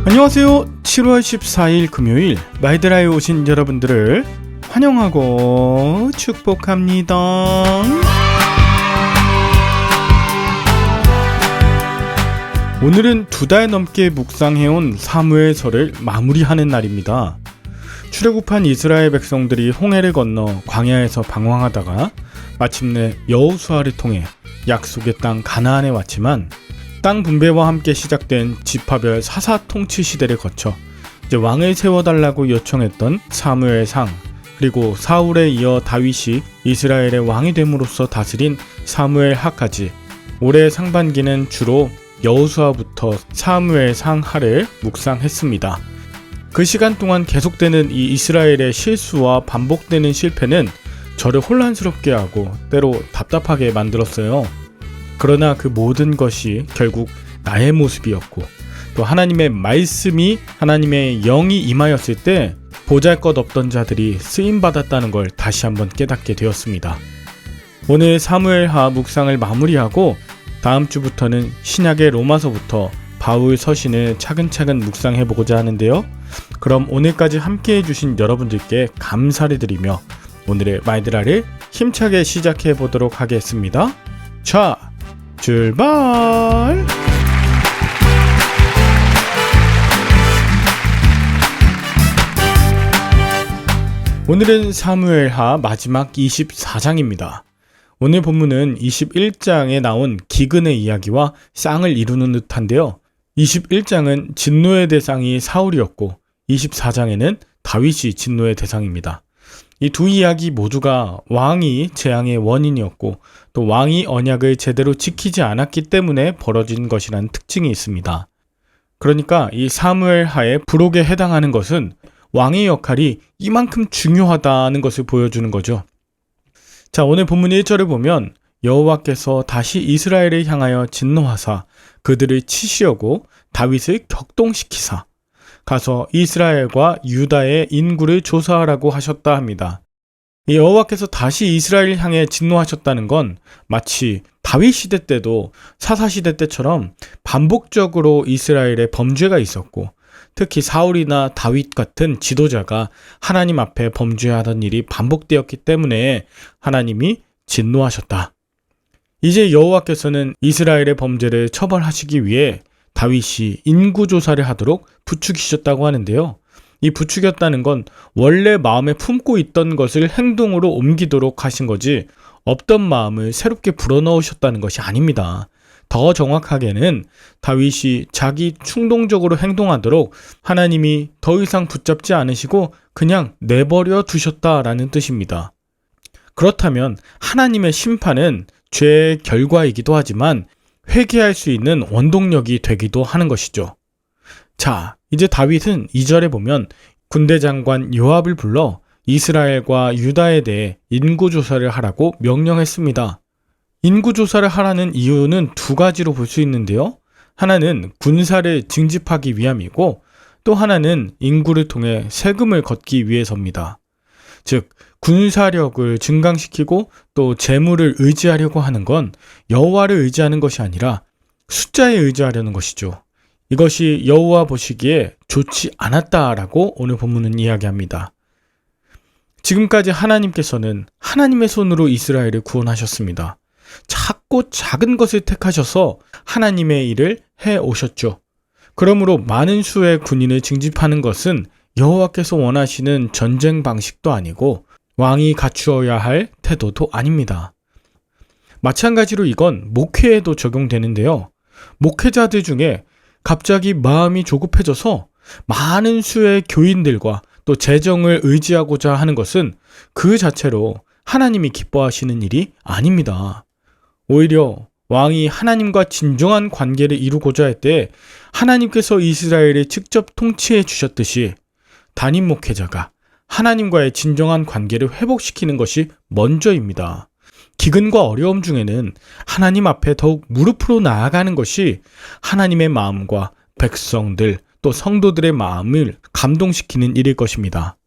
안녕하세요. 7월 14일 금요일 마이드라에 오신 여러분들을 환영하고 축복합니다. 오늘은 2달 넘게 묵상해온 사무엘서를 마무리하는 날입니다. 출애굽한 이스라엘 백성들이 홍해를 건너 광야에서 방황하다가 마침내 여호수아를 통해 약속의 땅 가나안에 왔지만 땅 분배와 함께 시작된 지파별 사사 통치 시대를 거쳐 이제 왕을 세워달라고 요청했던 사무엘상, 그리고 사울에 이어 다윗이 이스라엘의 왕이 됨으로써 다스린 사무엘하까지 올해 상반기는 주로 여호수아부터 사무엘상 하를 묵상했습니다. 그 시간 동안 계속되는 이 이스라엘의 실수와 반복되는 실패는 저를 혼란스럽게 하고 때로 답답하게 만들었어요. 그러나 그 모든 것이 결국 나의 모습이었고, 또 하나님의 말씀이, 하나님의 영이 임하였을 때 보잘것없던 자들이 쓰임받았다는 걸 다시 한번 깨닫게 되었습니다. 오늘 사무엘하 묵상을 마무리하고 다음 주부터는 신약의 로마서부터 바울 서신을 차근차근 묵상해보고자 하는데요. 그럼 오늘까지 함께 해주신 여러분들께 감사를 드리며 오늘의 마이드라를 힘차게 시작해보도록 하겠습니다. 자, 출발! 오늘은 사무엘하 마지막 24장입니다. 오늘 본문은 21장에 나온 기근의 이야기와 쌍을 이루는 듯한데요. 21장은 진노의 대상이 사울이었고 24장에는 다윗이 진노의 대상입니다. 이 두 이야기 모두가 왕이 재앙의 원인이었고 또 왕이 언약을 제대로 지키지 않았기 때문에 벌어진 것이라는 특징이 있습니다. 그러니까 이 사무엘하의 부록에 해당하는 것은 왕의 역할이 이만큼 중요하다는 것을 보여주는 거죠. 자, 오늘 본문 1절을 보면 여호와께서 다시 이스라엘을 향하여 진노하사 그들을 치시려고 다윗을 격동시키사 가서 이스라엘과 유다의 인구를 조사하라고 하셨다 합니다. 이 여호와께서 다시 이스라엘을 향해 진노하셨다는 건 마치 다윗 시대 때도 사사 시대 때처럼 반복적으로 이스라엘에 범죄가 있었고, 특히 사울이나 다윗 같은 지도자가 하나님 앞에 범죄하던 일이 반복되었기 때문에 하나님이 진노하셨다. 이제 여호와께서는 이스라엘의 범죄를 처벌하시기 위해 다윗이 인구조사를 하도록 부추기셨다고 하는데요. 이 부추겼다는 건 원래 마음에 품고 있던 것을 행동으로 옮기도록 하신 거지 없던 마음을 새롭게 불어넣으셨다는 것이 아닙니다. 더 정확하게는 다윗이 자기 충동적으로 행동하도록 하나님이 더 이상 붙잡지 않으시고 그냥 내버려 두셨다라는 뜻입니다. 그렇다면 하나님의 심판은 죄의 결과이기도 하지만 회개할 수 있는 원동력이 되기도 하는 것이죠. 자, 이제 다윗은 2절에 보면 군대 장관 요압을 불러 이스라엘과 유다에 대해 인구조사를 하라고 명령했습니다. 인구조사를 하라는 이유는 두 가지로 볼 수 있는데요. 하나는 군사를 징집하기 위함이고 또 하나는 인구를 통해 세금을 걷기 위해서입니다. 즉, 군사력을 증강시키고 또 재물을 의지하려고 하는 건 여호와를 의지하는 것이 아니라 숫자에 의지하려는 것이죠. 이것이 여호와 보시기에 좋지 않았다라고 오늘 본문은 이야기합니다. 지금까지 하나님께서는 하나님의 손으로 이스라엘을 구원하셨습니다. 작고 작은 것을 택하셔서 하나님의 일을 해오셨죠. 그러므로 많은 수의 군인을 징집하는 것은 여호와께서 원하시는 전쟁 방식도 아니고 왕이 갖추어야 할 태도도 아닙니다. 마찬가지로 이건 목회에도 적용되는데요. 목회자들 중에 갑자기 마음이 조급해져서 많은 수의 교인들과 또 재정을 의지하고자 하는 것은 그 자체로 하나님이 기뻐하시는 일이 아닙니다. 오히려 왕이 하나님과 진정한 관계를 이루고자 할 때 하나님께서 이스라엘을 직접 통치해 주셨듯이 담임 목회자가 하나님과의 진정한 관계를 회복시키는 것이 먼저입니다. 기근과 어려움 중에는 하나님 앞에 더욱 무릎으로 나아가는 것이 하나님의 마음과 백성들 또 성도들의 마음을 감동시키는 일일 것입니다.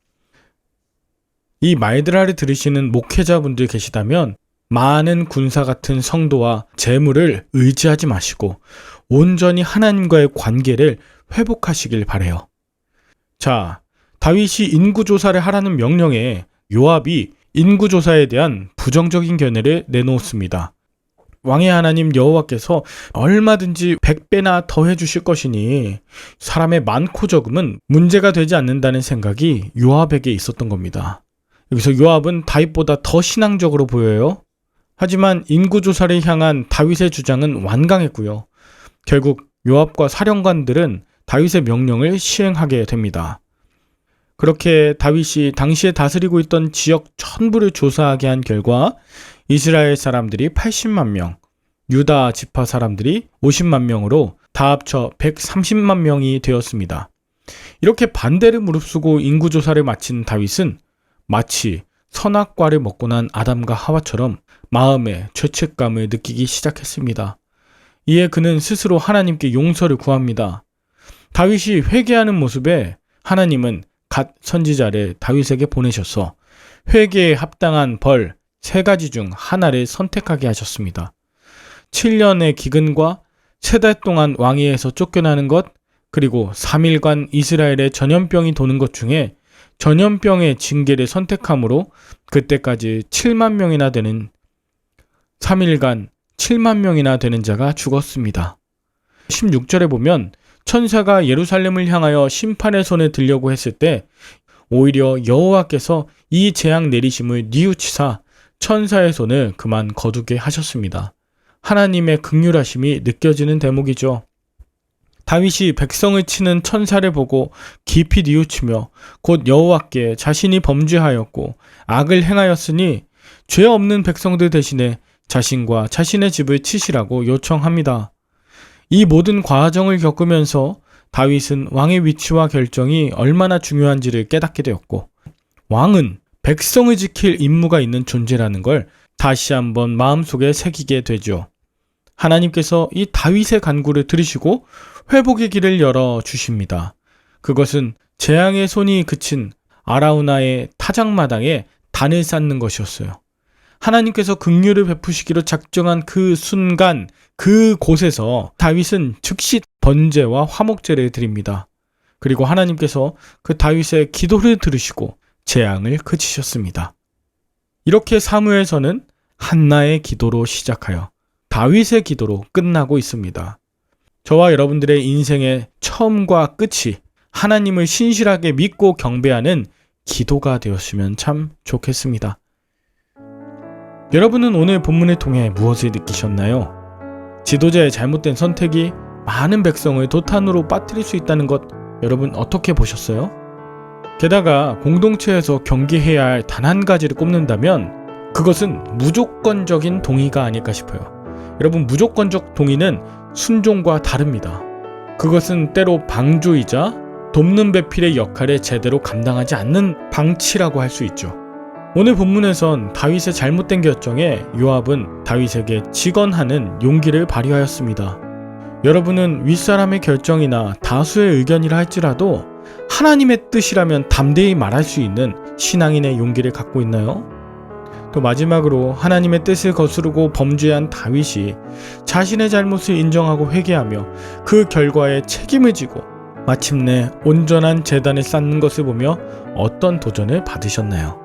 이 마이드라를 들으시는 목회자분들 계시다면 많은 군사 같은 성도와 재물을 의지하지 마시고 온전히 하나님과의 관계를 회복하시길 바래요. 자, 다윗이 인구조사를 하라는 명령에 요압이 인구조사에 대한 부정적인 견해를 내놓습니다. 왕의 하나님 여호와께서 얼마든지 100배나 더 해주실 것이니 사람의 많고 적음은 문제가 되지 않는다는 생각이 요압에게 있었던 겁니다. 여기서 요압은 다윗보다 더 신앙적으로 보여요. 하지만 인구조사를 향한 다윗의 주장은 완강했고요. 결국 요압과 사령관들은 다윗의 명령을 시행하게 됩니다. 그렇게 다윗이 당시에 다스리고 있던 지역 전부를 조사하게 한 결과 이스라엘 사람들이 80만 명, 유다 지파 사람들이 50만 명으로 다 합쳐 130만 명이 되었습니다. 이렇게 반대를 무릅쓰고 인구조사를 마친 다윗은 마치 선악과를 먹고 난 아담과 하와처럼 마음에 죄책감을 느끼기 시작했습니다. 이에 그는 스스로 하나님께 용서를 구합니다. 다윗이 회개하는 모습에 하나님은 갓 선지자를 다윗에게 보내셔서 회개에 합당한 벌 3가지 중 하나를 선택하게 하셨습니다. 7년의 기근과 3달 동안 왕위에서 쫓겨나는 것, 그리고 3일간 이스라엘에 전염병이 도는 것 중에 전염병의 징계를 선택함으로 그때까지 7만 명이나 되는 3일간 7만 명이나 되는 자가 죽었습니다. 16절에 보면 천사가 예루살렘을 향하여 심판의 손에 들려고 했을 때 오히려 여호와께서 이 재앙 내리심을 뉘우치사 천사의 손을 그만 거두게 하셨습니다. 하나님의 긍휼하심이 느껴지는 대목이죠. 다윗이 백성을 치는 천사를 보고 깊이 뉘우치며 곧 여호와께 자신이 범죄하였고 악을 행하였으니 죄 없는 백성들 대신에 자신과 자신의 집을 치시라고 요청합니다. 이 모든 과정을 겪으면서 다윗은 왕의 위치와 결정이 얼마나 중요한지를 깨닫게 되었고 왕은 백성을 지킬 임무가 있는 존재라는 걸 다시 한번 마음속에 새기게 되죠. 하나님께서 이 다윗의 간구를 들으시고 회복의 길을 열어주십니다. 그것은 재앙의 손이 그친 아라우나의 타작마당에 단을 쌓는 것이었어요. 하나님께서 긍휼을 베푸시기로 작정한 그 순간 그곳에서 다윗은 즉시 번제와 화목제를 드립니다. 그리고 하나님께서 그 다윗의 기도를 들으시고 재앙을 그치셨습니다. 이렇게 사무엘서는 한나의 기도로 시작하여 다윗의 기도로 끝나고 있습니다. 저와 여러분들의 인생의 처음과 끝이 하나님을 신실하게 믿고 경배하는 기도가 되었으면 참 좋겠습니다. 여러분은 오늘 본문을 통해 무엇을 느끼셨나요? 지도자의 잘못된 선택이 많은 백성을 도탄으로 빠뜨릴 수 있다는 것 여러분 어떻게 보셨어요? 게다가 공동체에서 경계해야 할 단 한 가지를 꼽는다면 그것은 무조건적인 동의가 아닐까 싶어요. 여러분, 무조건적 동의는 순종과 다릅니다. 그것은 때로 방조이자 돕는 배필의 역할을 제대로 감당하지 않는 방치라고 할 수 있죠. 오늘 본문에선 다윗의 잘못된 결정에 요압은 다윗에게 직언하는 용기를 발휘하였습니다. 여러분은 윗사람의 결정이나 다수의 의견이라 할지라도 하나님의 뜻이라면 담대히 말할 수 있는 신앙인의 용기를 갖고 있나요? 또 마지막으로 하나님의 뜻을 거스르고 범죄한 다윗이 자신의 잘못을 인정하고 회개하며 그 결과에 책임을 지고 마침내 온전한 제단을 쌓는 것을 보며 어떤 도전을 받으셨나요?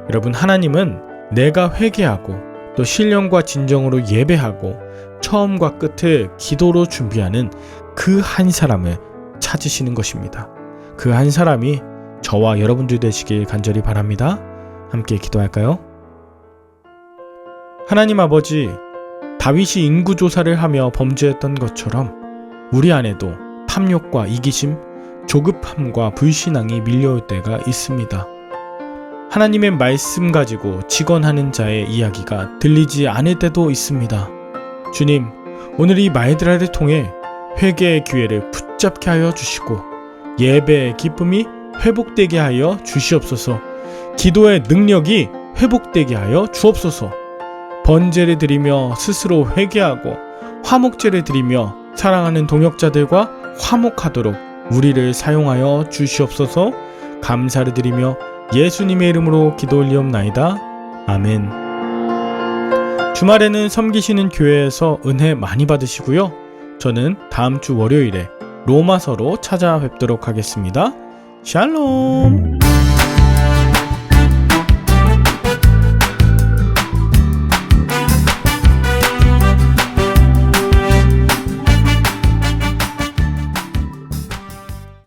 여러분, 하나님은 내가 회개하고 또 신령과 진정으로 예배하고 처음과 끝을 기도로 준비하는 그 한 사람을 찾으시는 것입니다. 그 한 사람이 저와 여러분들 되시길 간절히 바랍니다. 함께 기도할까요? 하나님 아버지, 다윗이 인구조사를 하며 범죄했던 것처럼 우리 안에도 탐욕과 이기심, 조급함과 불신앙이 밀려올 때가 있습니다. 하나님의 말씀 가지고 직언하는 자의 이야기가 들리지 않을 때도 있습니다. 주님, 오늘 이 말들을 통해 회개의 기회를 붙잡게 하여 주시고 예배의 기쁨이 회복되게 하여 주시옵소서. 기도의 능력이 회복되게 하여 주옵소서. 번제를 드리며 스스로 회개하고 화목제를 드리며 사랑하는 동역자들과 화목하도록 우리를 사용하여 주시옵소서. 감사를 드리며 예수님의 이름으로 기도 올리옵나이다. 아멘. 주말에는 섬기시는 교회에서 은혜 많이 받으시고요. 저는 다음 주 월요일에 로마서로 찾아뵙도록 하겠습니다. 샬롬.